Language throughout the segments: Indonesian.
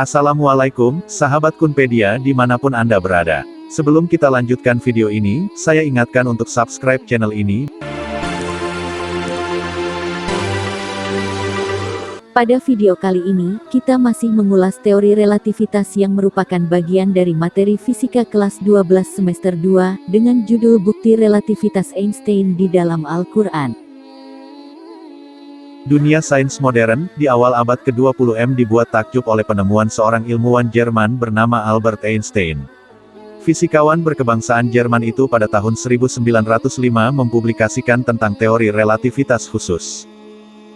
Assalamualaikum, sahabat Kunpedia dimanapun Anda berada. Sebelum kita lanjutkan video ini, saya ingatkan untuk subscribe channel ini. Pada video kali ini, kita masih mengulas teori relativitas yang merupakan bagian dari materi fisika kelas 12 semester 2, dengan judul Bukti Relativitas Einstein di dalam Al-Quran. Dunia sains modern, di awal abad ke-20 dibuat takjub oleh penemuan seorang ilmuwan Jerman bernama Albert Einstein. Fisikawan berkebangsaan Jerman itu pada tahun 1905 mempublikasikan tentang teori relativitas khusus.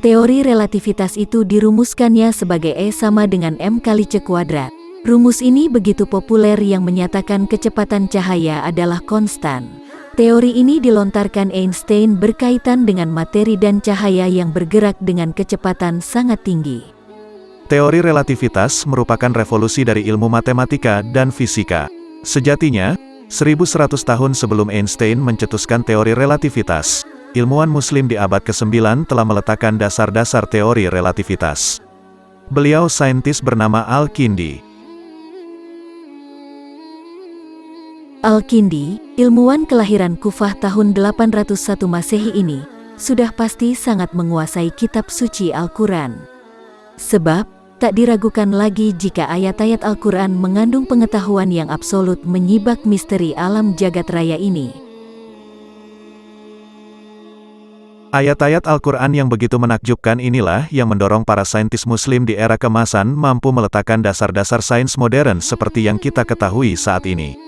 Teori relativitas itu dirumuskannya sebagai E sama dengan M kali C kuadrat. Rumus ini begitu populer yang menyatakan kecepatan cahaya adalah konstan. Teori ini dilontarkan Einstein berkaitan dengan materi dan cahaya yang bergerak dengan kecepatan sangat tinggi. Teori relativitas merupakan revolusi dari ilmu matematika dan fisika. Sejatinya, 1100 tahun sebelum Einstein mencetuskan teori relativitas, ilmuwan muslim di abad ke-9 telah meletakkan dasar-dasar teori relativitas. Beliau saintis bernama Al-Kindi. Al-Kindi, ilmuwan kelahiran Kufah tahun 801 Masehi ini, sudah pasti sangat menguasai kitab suci Al-Quran. Sebab, tak diragukan lagi jika ayat-ayat Al-Quran mengandung pengetahuan yang absolut menyibak misteri alam jagat raya ini. Ayat-ayat Al-Quran yang begitu menakjubkan inilah yang mendorong para saintis muslim di era kemasan mampu meletakkan dasar-dasar sains modern seperti yang kita ketahui saat ini.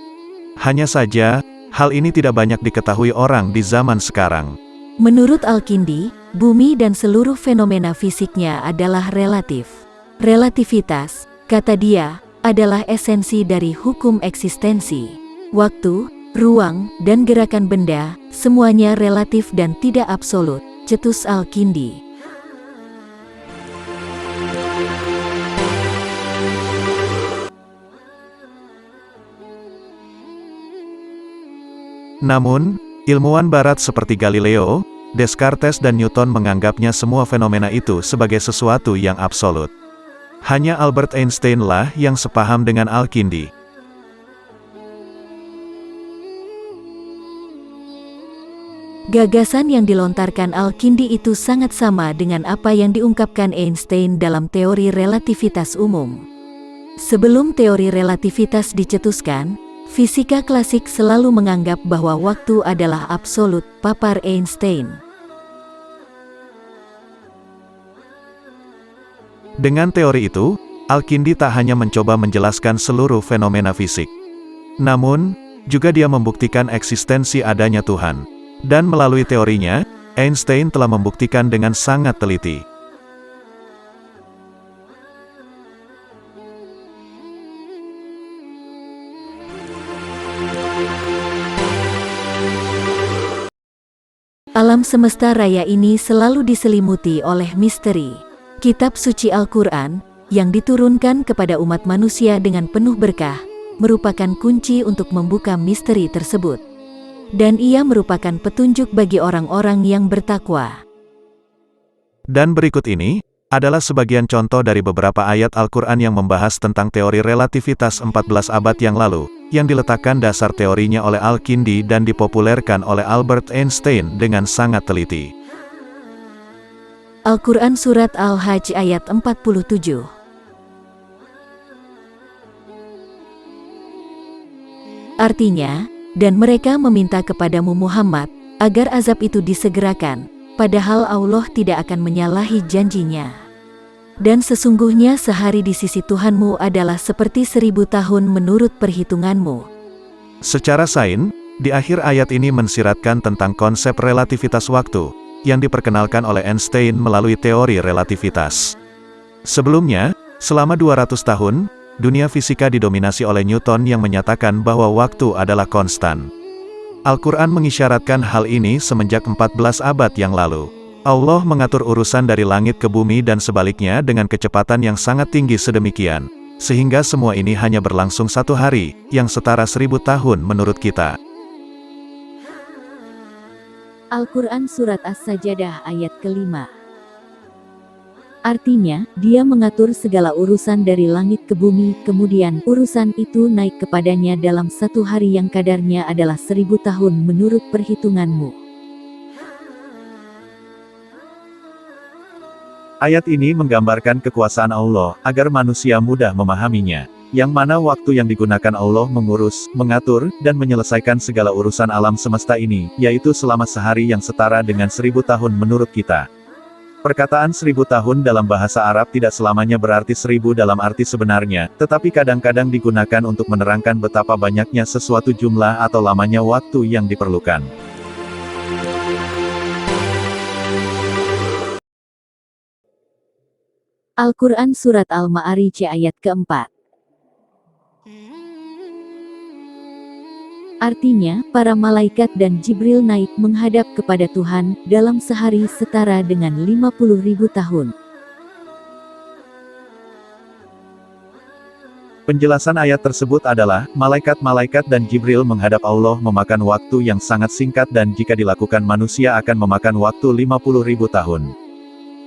Hanya saja, hal ini tidak banyak diketahui orang di zaman sekarang. Menurut Al-Kindi, bumi dan seluruh fenomena fisiknya adalah relatif. Relativitas, kata dia, adalah esensi dari hukum eksistensi. Waktu, ruang, dan gerakan benda, semuanya relatif dan tidak absolut, cetus Al-Kindi. Namun, ilmuwan barat seperti Galileo, Descartes dan Newton menganggapnya semua fenomena itu sebagai sesuatu yang absolut. Hanya Albert Einstein lah yang sepaham dengan Al-Kindi. Gagasan yang dilontarkan Al-Kindi itu sangat sama dengan apa yang diungkapkan Einstein dalam teori relativitas umum. Sebelum teori relativitas dicetuskan, fisika klasik selalu menganggap bahwa waktu adalah absolut, papar Einstein. Dengan teori itu, Al-Kindi tak hanya mencoba menjelaskan seluruh fenomena fisik. Namun, juga dia membuktikan eksistensi adanya Tuhan. Dan melalui teorinya, Einstein telah membuktikan dengan sangat teliti. Alam semesta raya ini selalu diselimuti oleh misteri. Kitab suci Al-Quran, yang diturunkan kepada umat manusia dengan penuh berkah, merupakan kunci untuk membuka misteri tersebut. Dan ia merupakan petunjuk bagi orang-orang yang bertakwa. Dan berikut ini adalah sebagian contoh dari beberapa ayat Al-Quran yang membahas tentang teori relativitas 14 abad yang lalu, yang diletakkan dasar teorinya oleh Al-Kindi dan dipopulerkan oleh Albert Einstein dengan sangat teliti. Al-Quran Surat Al-Hajj ayat 47. Artinya, dan mereka meminta kepadamu Muhammad, agar azab itu disegerakan, padahal Allah tidak akan menyalahi janjinya. Dan sesungguhnya sehari di sisi Tuhanmu adalah seperti 1000 tahun menurut perhitunganmu. Secara sains, di akhir ayat ini mensiratkan tentang konsep relativitas waktu, yang diperkenalkan oleh Einstein melalui teori relativitas. Sebelumnya, selama 200 tahun, dunia fisika didominasi oleh Newton yang menyatakan bahwa waktu adalah konstan. Al-Quran mengisyaratkan hal ini semenjak 14 abad yang lalu. Allah mengatur urusan dari langit ke bumi dan sebaliknya dengan kecepatan yang sangat tinggi sedemikian, sehingga semua ini hanya berlangsung 1 hari, yang setara 1000 tahun menurut kita. Al-Quran Surat As-Sajadah ayat ke-5. Artinya, dia mengatur segala urusan dari langit ke bumi, kemudian urusan itu naik kepadanya dalam satu hari yang kadarnya adalah 1000 tahun menurut perhitunganmu. Ayat ini menggambarkan kekuasaan Allah, agar manusia mudah memahaminya. Yang mana waktu yang digunakan Allah mengurus, mengatur, dan menyelesaikan segala urusan alam semesta ini, yaitu selama sehari yang setara dengan 1000 tahun menurut kita. Perkataan 1000 tahun dalam bahasa Arab tidak selamanya berarti 1000 dalam arti sebenarnya, tetapi kadang-kadang digunakan untuk menerangkan betapa banyaknya sesuatu jumlah atau lamanya waktu yang diperlukan. Al-Quran Surat Al-Ma'arij ayat keempat. Artinya, para malaikat dan Jibril naik menghadap kepada Tuhan, dalam sehari setara dengan 50.000 tahun. Penjelasan ayat tersebut adalah, malaikat-malaikat dan Jibril menghadap Allah memakan waktu yang sangat singkat dan jika dilakukan manusia akan memakan waktu 50.000 tahun.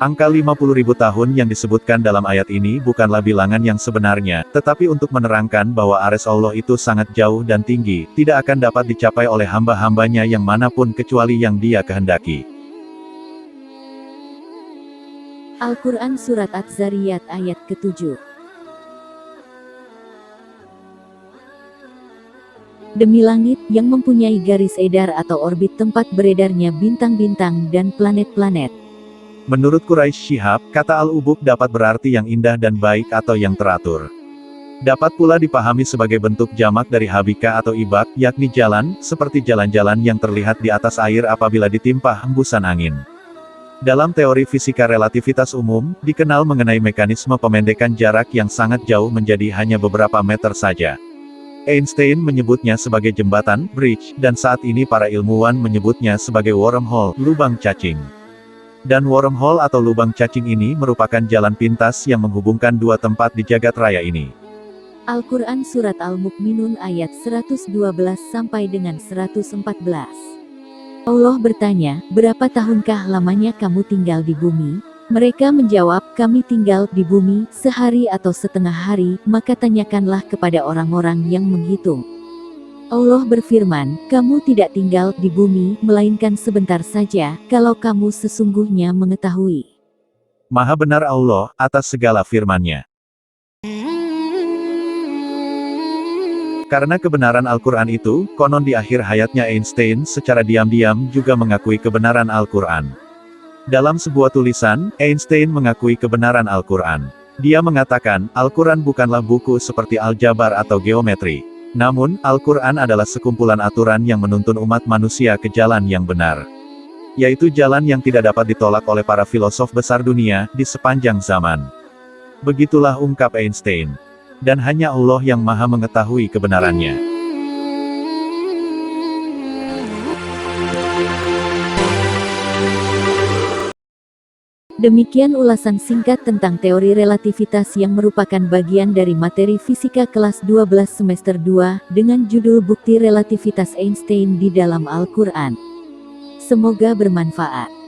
Angka 50.000 tahun yang disebutkan dalam ayat ini bukanlah bilangan yang sebenarnya, tetapi untuk menerangkan bahwa arsy Allah itu sangat jauh dan tinggi, tidak akan dapat dicapai oleh hamba-hambanya yang manapun kecuali yang Dia kehendaki. Al-Quran Surat Az-Zariyat ayat ke-7. Demi langit yang mempunyai garis edar atau orbit tempat beredarnya bintang-bintang dan planet-planet. Menurut Quraisy Shihab, kata al-ubuk dapat berarti yang indah dan baik atau yang teratur. Dapat pula dipahami sebagai bentuk jamak dari habika atau ibak, yakni jalan, seperti jalan-jalan yang terlihat di atas air apabila ditimpa hembusan angin. Dalam teori fisika relativitas umum, dikenal mengenai mekanisme pemendekan jarak yang sangat jauh menjadi hanya beberapa meter saja. Einstein menyebutnya sebagai jembatan, bridge, dan saat ini para ilmuwan menyebutnya sebagai wormhole, lubang cacing. Dan wormhole atau lubang cacing ini merupakan jalan pintas yang menghubungkan dua tempat di jagat raya ini. Al-Quran Surat Al-Mu'minun ayat 112 sampai dengan 114. Allah bertanya, berapa tahunkah lamanya kamu tinggal di bumi? Mereka menjawab, kami tinggal di bumi sehari atau setengah hari, maka tanyakanlah kepada orang-orang yang menghitung. Allah berfirman, kamu tidak tinggal di bumi, melainkan sebentar saja, kalau kamu sesungguhnya mengetahui. Maha benar Allah, atas segala firman-Nya. Karena kebenaran Al-Quran itu, konon di akhir hayatnya Einstein secara diam-diam juga mengakui kebenaran Al-Quran. Dalam sebuah tulisan, Einstein mengakui kebenaran Al-Quran. Dia mengatakan, Al-Quran bukanlah buku seperti aljabar atau geometri. Namun, Al-Quran adalah sekumpulan aturan yang menuntun umat manusia ke jalan yang benar. Yaitu jalan yang tidak dapat ditolak oleh para filosof besar dunia, di sepanjang zaman. Begitulah ungkap Einstein. Dan hanya Allah yang maha mengetahui kebenarannya. Demikian ulasan singkat tentang teori relativitas yang merupakan bagian dari materi fisika kelas 12 semester 2, dengan judul Bukti Relativitas Einstein di dalam Al-Quran. Semoga bermanfaat.